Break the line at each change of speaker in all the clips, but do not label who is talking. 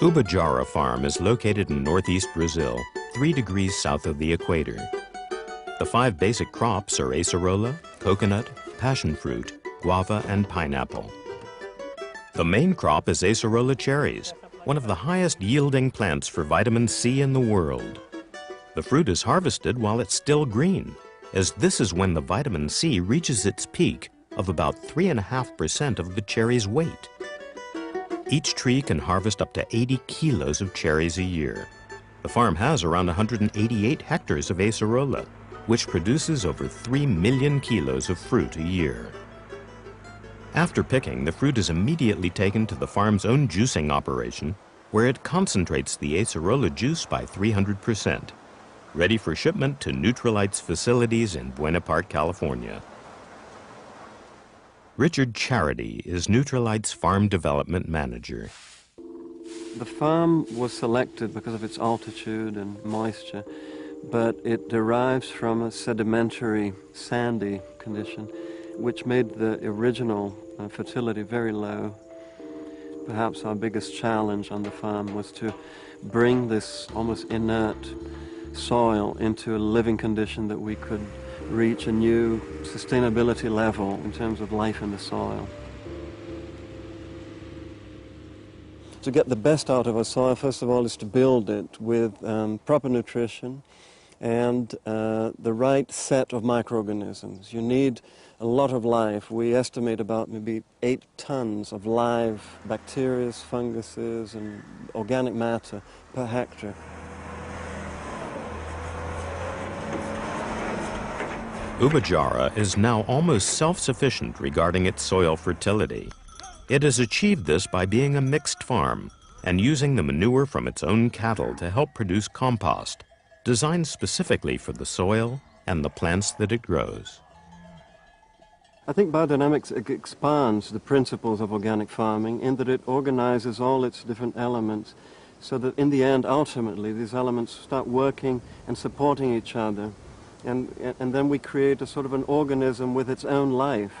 Ubajara Farm is located in northeast Brazil, 3 degrees south of the equator. The 5 basic crops are acerola, coconut, passion fruit, guava, and pineapple. The main crop is acerola cherries, one of the highest yielding plants for vitamin C in the world. The fruit is harvested while it's still green, as this is when the vitamin C reaches its peak of about 3.5% of the cherry's weight. Each tree can harvest up to 80 kilos of cherries a year. The farm has around 188 hectares of acerola, which produces over 3 million kilos of fruit a year. After picking, the fruit is immediately taken to the farm's own juicing operation, where it concentrates the acerola juice by 300%, ready for shipment to Nutrilite's facilities in Buena Park, California. Richard Charity is Nutrilite's farm development manager.
The farm was selected because of its altitude and moisture, but it derives from a sedimentary, sandy condition, which made the original fertility very low. Perhaps our biggest challenge on the farm was to bring this almost inert soil into a living condition that we could reach a new sustainability level in terms of life in the soil. To get the best out of our soil, first of all, is to build it with proper nutrition and the right set of microorganisms. You need a lot of life. We estimate about maybe 8 tons of live bacteria, funguses, and organic matter per hectare.
Ubajara is now almost self-sufficient regarding its soil fertility. It has achieved this by being a mixed farm and using the manure from its own cattle to help produce compost, designed specifically for the soil and the plants that it grows.
I think biodynamics expands the principles of organic farming in that it organizes all its different elements so that in the end, ultimately, these elements start working and supporting each other. And then we create a sort of an organism with its own life.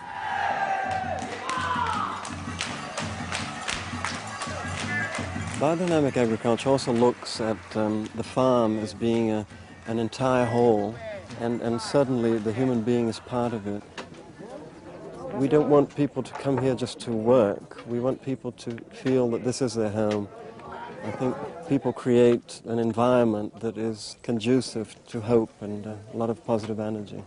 Biodynamic agriculture also looks at the farm as being an entire whole, and suddenly the human being is part of it. We don't want people to come here just to work. We want people to feel that this is their home. I think people create an environment that is conducive to hope and a lot of positive energy.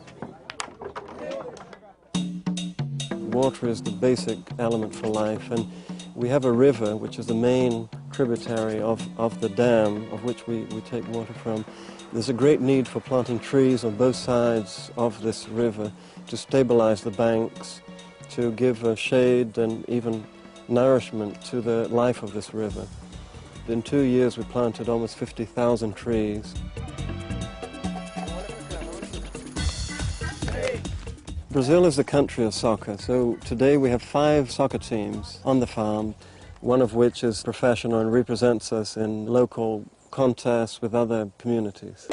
Water is the basic element for life, and we have a river, which is the main tributary of the dam, of which we take water from. There's a great need for planting trees on both sides of this river to stabilize the banks, to give shade and even nourishment to the life of this river. In 2 years, we planted almost 50,000 trees. Brazil is the country of soccer, so today we have 5 soccer teams on the farm, one of which is professional and represents us in local contests with other communities.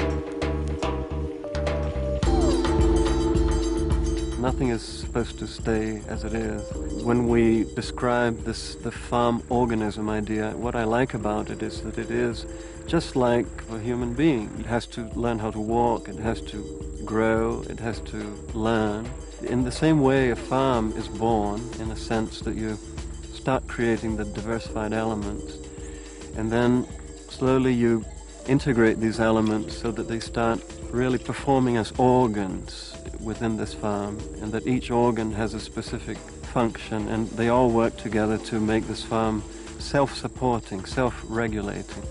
Nothing is supposed to stay as it is. When we describe the farm organism idea, what I like about it is that it is just like a human being. It has to learn how to walk, it has to grow, it has to learn. In the same way, a farm is born in a sense that you start creating the diversified elements, and then slowly you integrate these elements so that they start really performing as organs within this farm, and that each organ has a specific function, and they all work together to make this farm self-supporting, self-regulating.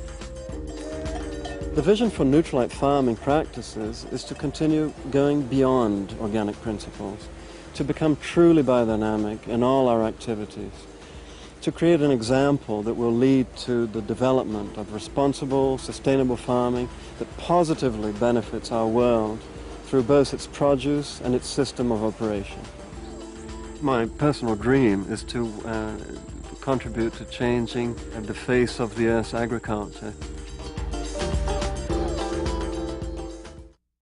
The vision for Nutrilite farming practices is to continue going beyond organic principles, to become truly biodynamic in all our activities, to create an example that will lead to the development of responsible, sustainable farming that positively benefits our world through both its produce and its system of operation. My personal dream is to contribute to changing the face of the Earth's agriculture.